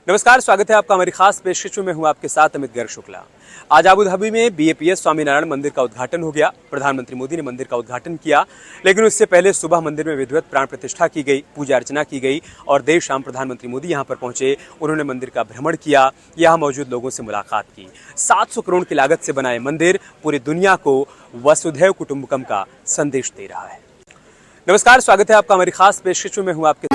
नमस्कार, स्वागत है आपका हमारी खास पेशकश में। हूं आपके साथ अमित गर्ग शुक्ला। आज अबू धाबी में बीएपीएस स्वामीनारायण मंदिर का उद्घाटन हो गया। प्रधानमंत्री मोदी ने मंदिर का उद्घाटन किया, लेकिन उससे पहले सुबह मंदिर में विधिवत प्राण प्रतिष्ठा की गई, पूजा अर्चना की गई और देर शाम प्रधानमंत्री मोदी यहां पर पहुंचे। उन्होंने मंदिर का भ्रमण किया, यहां मौजूद लोगों से मुलाकात की। 700 करोड़ की लागत से बना मंदिर पूरी दुनिया को वसुधैव कुटुंबकम का संदेश दे रहा है। नमस्कार, स्वागत है आपका हमारी खास पेशकश में। हूं आपके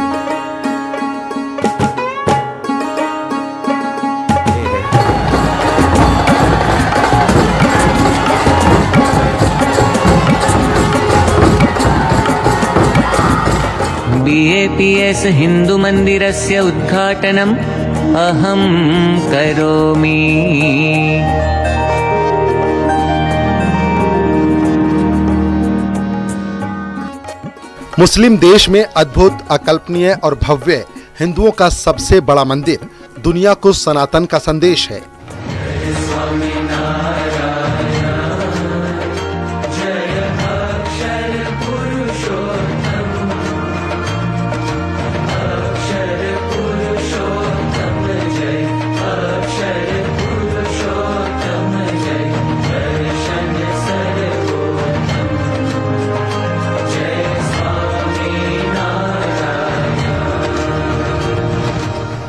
बीएपीएस हिंदू मंदिरस्य उद्घाटनम् अहं करोमि। मुस्लिम देश में अद्भुत, अकल्पनीय और भव्य हिंदुओं का सबसे बड़ा मंदिर दुनिया को सनातन का संदेश है।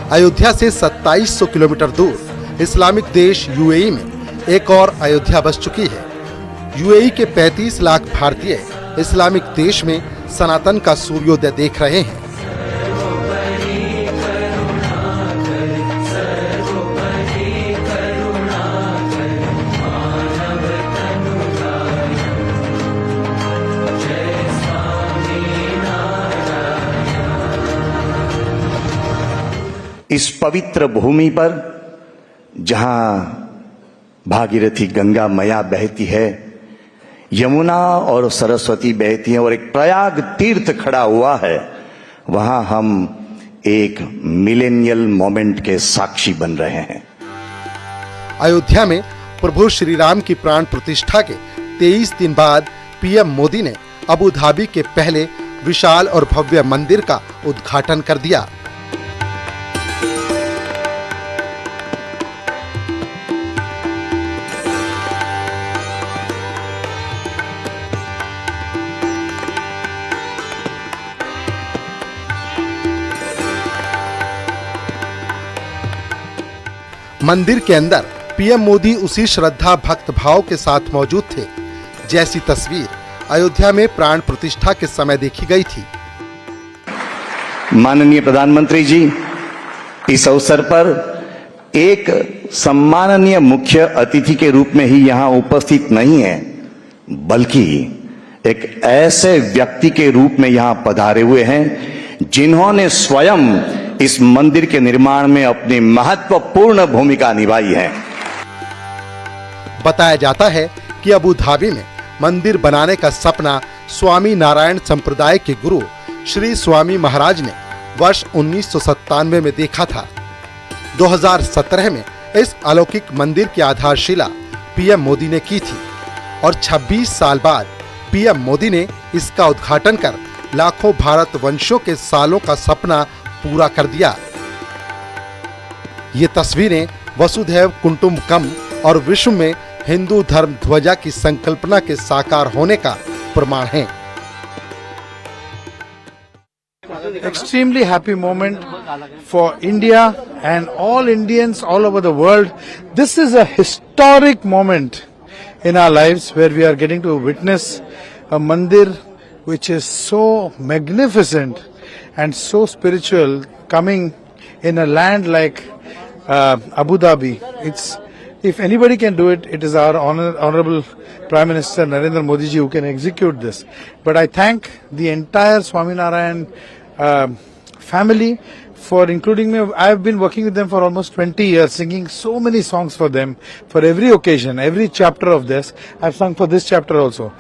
अयोध्या से 2700 किलोमीटर दूर इस्लामिक देश यूएई में एक और अयोध्या बस चुकी है। यूएई के 35 लाख भारतीय इस्लामिक देश में सनातन का सूर्योदय देख रहे हैं। इस पवित्र भूमि पर जहां भागीरथी गंगा मैया बहती है, यमुना और सरस्वती बहती हैं और एक प्रयाग तीर्थ खड़ा हुआ है, वहां हम एक मिलेनियल मोमेंट के साक्षी बन रहे हैं। अयोध्या में प्रभु श्री राम की प्राण प्रतिष्ठा के 23 दिन बाद पीएम मोदी ने अबू धाबी के पहले विशाल और भव्य मंदिर का उद्घाटन कर दिया। मंदिर के अंदर पीएम मोदी उसी श्रद्धा भक्त भाव के साथ मौजूद थे जैसी तस्वीर अयोध्या में प्राण प्रतिष्ठा के समय देखी गई थी। माननीय प्रधानमंत्री जी इस अवसर पर एक सम्माननीय मुख्य अतिथि के रूप में ही यहां उपस्थित नहीं है, बल्कि एक ऐसे व्यक्ति के रूप में यहां पधारे हुए हैं जिन्होंने स्वयं इस मंदिर के निर्माण में अपनी महत्वपूर्ण भूमिका निभाई है। बताया जाता है कि अबू धाबी में मंदिर बनाने का सपना स्वामी नारायण संप्रदाय के गुरु श्री स्वामी महाराज ने वर्ष 1997 में देखा था। 2017 में इस अलौकिक मंदिर की आधारशिला पीएम मोदी ने की थी और 26 साल बाद पीएम मोदी ने इसका उद्घाटन कर लाखों भारतवंशियों के सालों का सपना पूरा कर दिया। ये तस्वीरें वसुधैव कुटुंबकम और विश्व में हिंदू धर्म ध्वजा की संकल्पना के साकार होने का प्रमाण है। Extremely happy moment for India and all Indians all over the world. This is a historic moment in our lives where we are getting to witness a mandir which is so magnificent and so spiritual coming in a land like Abu Dhabi. If anybody can do it, it is our honorable Prime Minister Narendra Modi ji who can execute this. But I thank the entire Swaminarayan family for including me. I have been working with them for almost 20 years, singing so many songs for them for every occasion, every chapter of this. I have sung for this chapter also.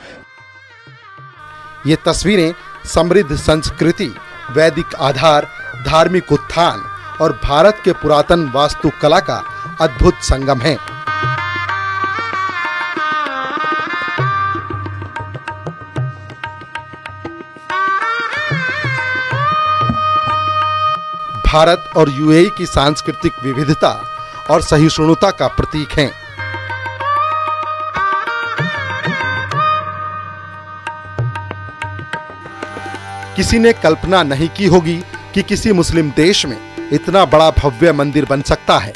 ये तस्वीरें समृद्ध संस्कृति, वैदिक आधार, धार्मिक उत्थान और भारत के पुरातन वास्तुकला का अद्भुत संगम है। भारत और यूएई की सांस्कृतिक विविधता और सहिष्णुता का प्रतीक हैं। किसी ने कल्पना नहीं की होगी कि किसी मुस्लिम देश में इतना बड़ा भव्य मंदिर बन सकता है।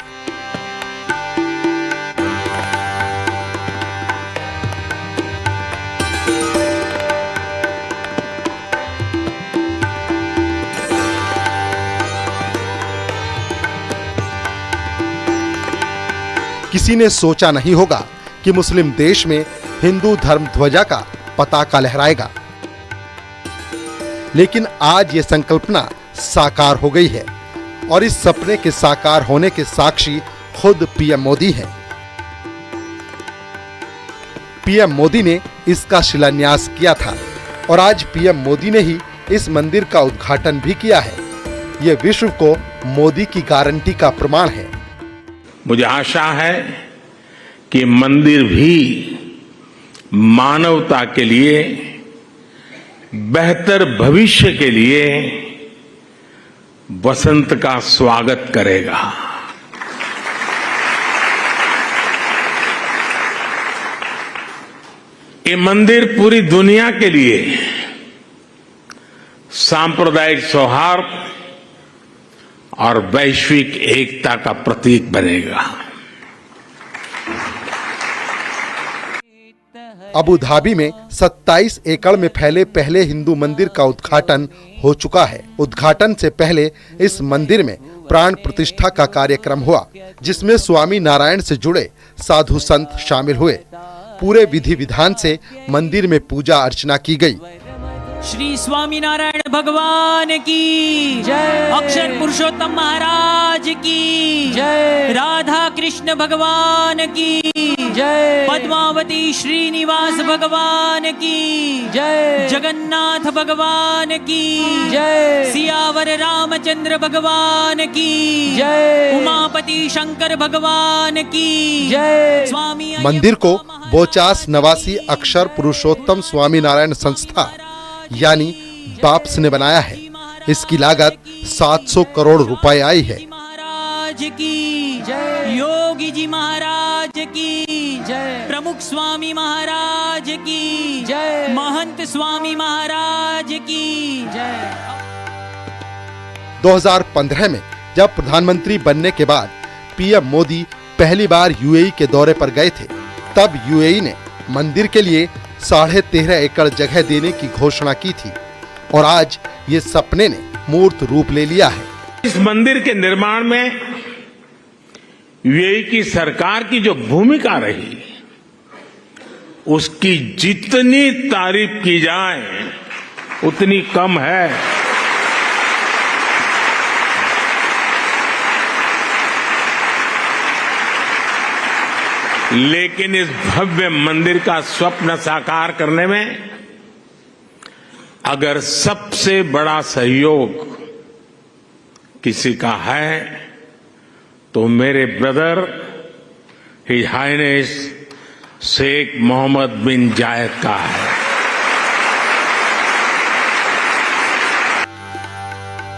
किसी ने सोचा नहीं होगा कि मुस्लिम देश में हिंदू धर्म ध्वजा का पताका लहराएगा, लेकिन आज ये संकल्पना साकार हो गई है और इस सपने के साकार होने के साक्षी खुद पीएम मोदी हैं। पीएम मोदी ने इसका शिलान्यास किया था और आज पीएम मोदी ने ही इस मंदिर का उद्घाटन भी किया है। यह विश्व को मोदी की गारंटी का प्रमाण है। मुझे आशा है कि मंदिर भी मानवता के लिए, बेहतर भविष्य के लिए वसंत का स्वागत करेगा। ये मंदिर पूरी दुनिया के लिए सांप्रदायिक सौहार्द और वैश्विक एकता का प्रतीक बनेगा। अबू धाबी में 27 एकड़ में फैले पहले हिंदू मंदिर का उद्घाटन हो चुका है। उद्घाटन से पहले इस मंदिर में प्राण प्रतिष्ठा का कार्यक्रम हुआ, जिसमें स्वामी नारायण से जुड़े साधु संत शामिल हुए। पूरे विधि विधान से मंदिर में पूजा अर्चना की गई। श्री स्वामी नारायण भगवान की जय, अक्षर पुरुषोत्तम महाराज की जय, राधा कृष्ण भगवान की जय, पद्मावती श्रीनिवास भगवान की जय, जगन्नाथ भगवान की जय, सियावर रामचंद्र भगवान की जय, उमापति शंकर भगवान की जय। स्वामी मंदिर को बोचास नवासी अक्षर पुरुषोत्तम स्वामी नारायण संस्था यानी बाप्स ने बनाया है। इसकी लागत 700 करोड़ रुपए आई है। महाराज की जय, योगी जी महाराज की जय, प्रमुख स्वामी महाराज की जय, महंत स्वामी महाराज की जय। 2015 में जब प्रधानमंत्री बनने के बाद पीएम मोदी पहली बार यूएई के दौरे पर गए थे, तब यूएई ने मंदिर के लिए 13.5 एकड़ जगह देने की घोषणा की थी और आज ये सपने ने मूर्त रूप ले लिया है। इस मंदिर के निर्माण में यूएई की सरकार की जो भूमिका रही, उसकी जितनी तारीफ की जाए उतनी कम है। लेकिन इस भव्य मंदिर का स्वप्न साकार करने में अगर सबसे बड़ा सहयोग किसी का है तो मेरे brother His Highness Sheikh Mohammed bin Zayed का है।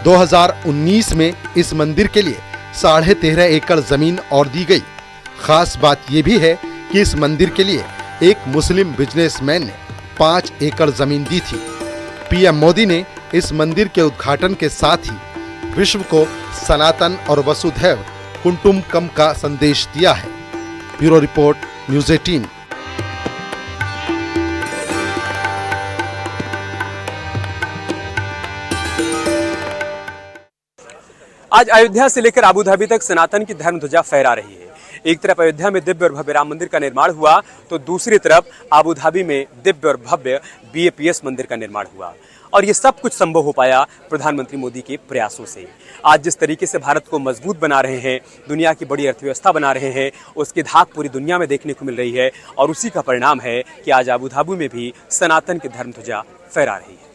2019 में इस मंदिर के लिए 13.5 एकड़ जमीन और दी गई। खास बात यह भी है कि इस मंदिर के लिए एक मुस्लिम बिजनेसमैन ने 5 एकड़ जमीन दी थी। पीएम मोदी ने इस मंदिर के उद्घाटन के साथ ही विश्व को सनातन और वसुधैव कुटुंबकम का संदेश दिया है। Bureau report, news 18। आज अयोध्या से लेकर आबू धाबी तक सनातन की धर्म ध्वजा फहरा रही है। एक तरफ अयोध्या में दिव्य और भव्य राम मंदिर का निर्माण हुआ, तो दूसरी तरफ आबू धाबी में दिव्य और भव्य बीएपीएस मंदिर का निर्माण हुआ। और ये सब कुछ संभव हो पाया प्रधानमंत्री मोदी के प्रयासों से। आज जिस तरीके से भारत को मजबूत बना रहे हैं, दुनिया की बड़ी अर्थव्यवस्था बना रहे हैं, उसकी धाक पूरी दुनिया में देखने को मिल रही है। और उसी का परिणाम है कि आज आबू धाबी में भी सनातन की धर्म ध्वजा फहरा रही है।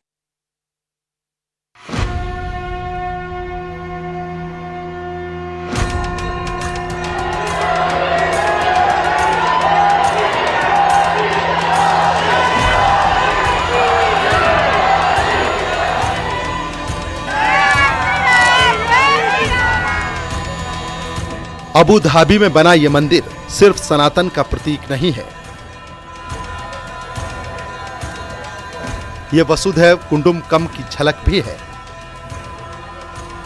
अबू धाबी में बना ये मंदिर सिर्फ सनातन का प्रतीक नहीं है, ये वसुधैव कुटुंबकम की झलक भी है।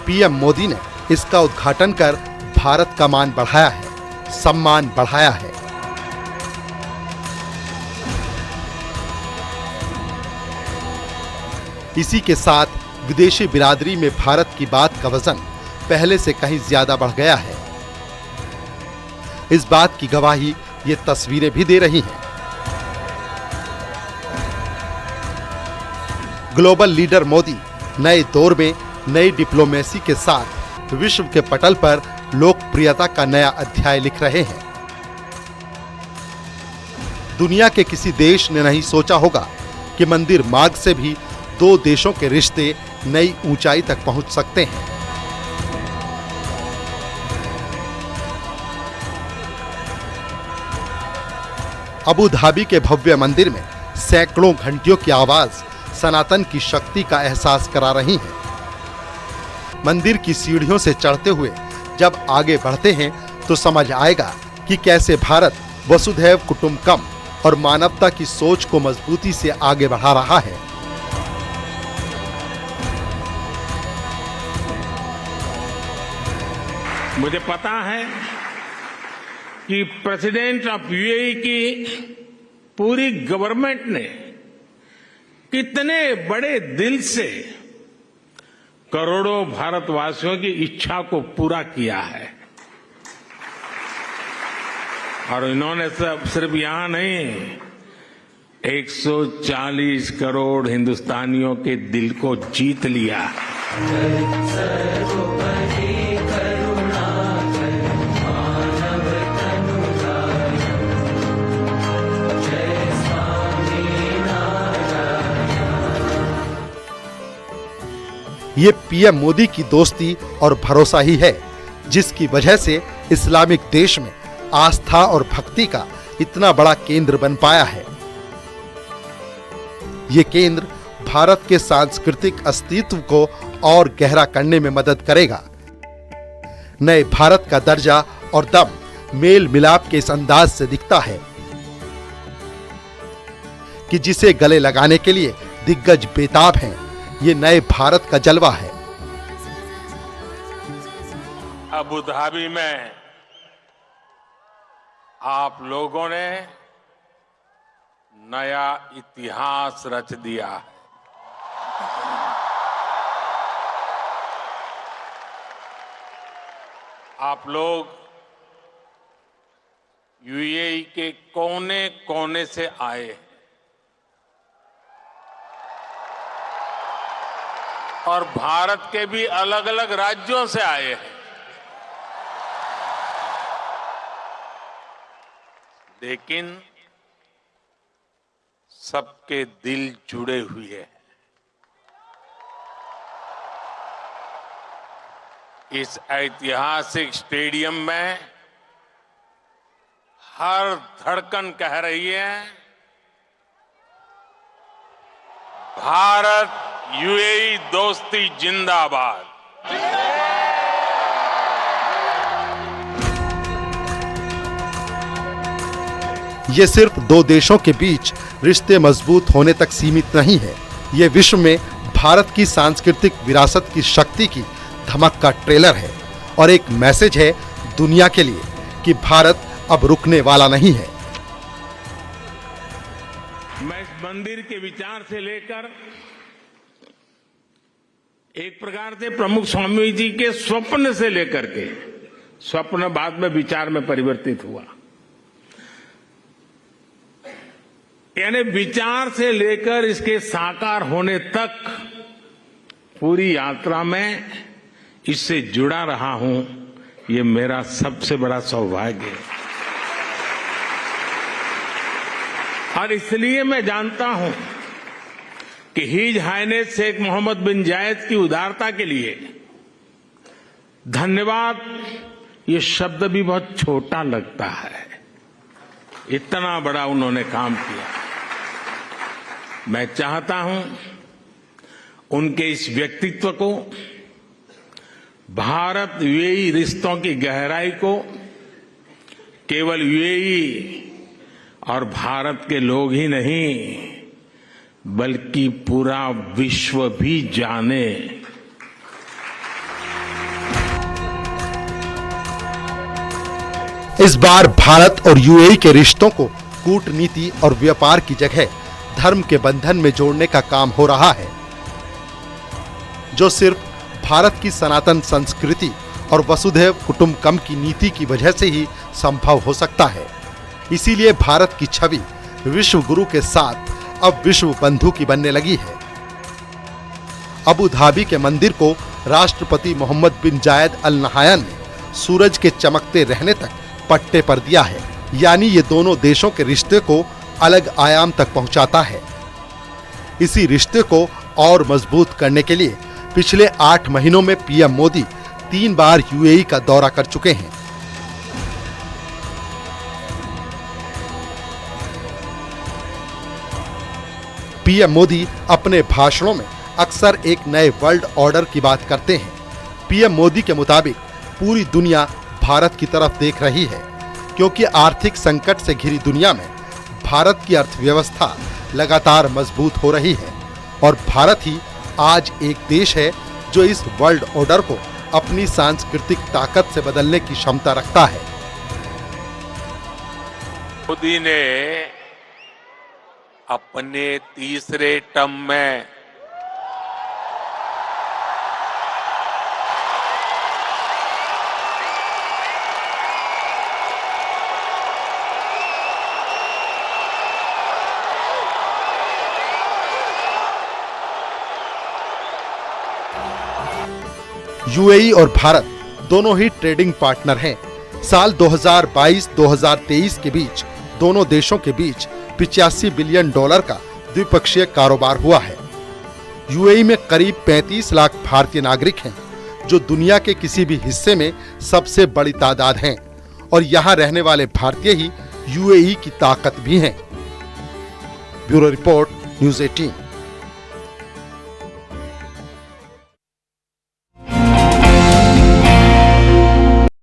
पीएम मोदी ने इसका उद्घाटन कर भारत का मान बढ़ाया है, सम्मान बढ़ाया है। इसी के साथ विदेशी बिरादरी में भारत की बात का वजन पहले से कहीं ज्यादा बढ़ गया है। इस बात की गवाही ये तस्वीरें भी दे रही हैं। ग्लोबल लीडर मोदी नए दौर में नई डिप्लोमेसी के साथ विश्व के पटल पर लोकप्रियता का नया अध्याय लिख रहे हैं। दुनिया के किसी देश ने नहीं सोचा होगा कि मंदिर मार्ग से भी दो देशों के रिश्ते नई ऊंचाई तक पहुंच सकते हैं। अबू धाबी के भव्य मंदिर में सैकड़ों घंटियों की आवाज सनातन की शक्ति का एहसास करा रही है। मंदिर की सीढ़ियों से चढ़ते हुए जब आगे बढ़ते हैं तो समझ आएगा कि कैसे भारत वसुधैव कुटुंबकम और मानवता की सोच को मजबूती से आगे बढ़ा रहा है। मुझे पता है कि प्रेसिडेंट ऑफ यूएई की पूरी गवर्नमेंट ने कितने बड़े दिल से करोड़ों भारतवासियों की इच्छा को पूरा किया है। और इन्होंने सिर्फ यहां नहीं, 140 करोड़ हिंदुस्तानियों के दिल को जीत लिया। ये पीएम मोदी की दोस्ती और भरोसा ही है जिसकी वजह से इस्लामिक देश में आस्था और भक्ति का इतना बड़ा केंद्र बन पाया है। ये केंद्र भारत के सांस्कृतिक अस्तित्व को और गहरा करने में मदद करेगा। नए भारत का दर्जा और दम मेल मिलाप के इस अंदाज से दिखता है कि जिसे गले लगाने के लिए दिग्गज बेताब हैं, ये नए भारत का जलवा है। अबू धाबी में आप लोगों ने नया इतिहास रच दिया है। आप लोग यूएई के कोने कोने से आए हैं और भारत के भी अलग अलग राज्यों से आए हैं। लेकिन सबके दिल जुड़े हुए हैं। इस ऐतिहासिक स्टेडियम में हर धड़कन कह रही है, भारत यूएई दोस्ती जिंदाबाद। ये सिर्फ दो देशों के बीच रिश्ते मजबूत होने तक सीमित नहीं है, ये विश्व में भारत की सांस्कृतिक विरासत की शक्ति की धमक का ट्रेलर है और एक मैसेज है दुनिया के लिए कि भारत अब रुकने वाला नहीं है। मैं इस मंदिर के विचार से लेकर एक प्रकार से प्रमुख स्वामी जी के स्वप्न से लेकर के, स्वप्न बाद में विचार में परिवर्तित हुआ, यानी विचार से लेकर इसके साकार होने तक पूरी यात्रा में इससे जुड़ा रहा हूं। ये मेरा सबसे बड़ा सौभाग्य है और इसलिए मैं जानता हूं कि his Highness Sheikh Mohammed bin जायद की उदारता के लिए धन्यवाद ये शब्द भी बहुत छोटा लगता है। इतना बड़ा उन्होंने काम किया। मैं चाहता हूं उनके इस व्यक्तित्व को, भारत यूएई रिश्तों की गहराई को केवल यूएई और भारत के लोग ही नहीं बल्कि पूरा विश्व भी जाने। इस बार भारत और यूएई के रिश्तों को कूटनीति और व्यापार की जगह धर्म के बंधन में जोड़ने का काम हो रहा है, जो सिर्फ भारत की सनातन संस्कृति और वसुधैव कुटुंबकम की नीति की वजह से ही संभव हो सकता है। इसीलिए भारत की छवि विश्व गुरु के साथ अब विश्व बंधु की बनने लगी है। अबू धाबी के मंदिर को राष्ट्रपति मोहम्मद बिन जायद अल नहायान ने सूरज के चमकते रहने तक पट्टे पर दिया है, यानी ये दोनों देशों के रिश्ते को अलग आयाम तक पहुंचाता है। इसी रिश्ते को और मजबूत करने के लिए पिछले 8 महीनों में पीएम मोदी 3 बार यूएई का दौरा कर चुके हैं। पीएम मोदी अपने भाषणों में अक्सर एक नए वर्ल्ड ऑर्डर की बात करते हैं। पीएम मोदी के मुताबिक पूरी दुनिया भारत की तरफ देख रही है, क्योंकि आर्थिक संकट से घिरी दुनिया में भारत की अर्थव्यवस्था लगातार मजबूत हो रही है और भारत ही आज एक देश है जो इस वर्ल्ड ऑर्डर को अपनी सांस्कृतिक ताकत से बदलने की क्षमता रखता है। मोदी ने अपने तीसरे टर्म में यूएई और भारत दोनों ही ट्रेडिंग पार्टनर हैं। साल 2022-2023 के बीच दोनों देशों के बीच $85 बिलियन का द्विपक्षीय कारोबार हुआ है। यूएई में करीब 35 लाख भारतीय नागरिक हैं, जो दुनिया के किसी भी हिस्से में सबसे बड़ी तादाद हैं, और यहाँ रहने वाले भारतीय ही यूएई की ताकत भी हैं। Bureau report, news 18।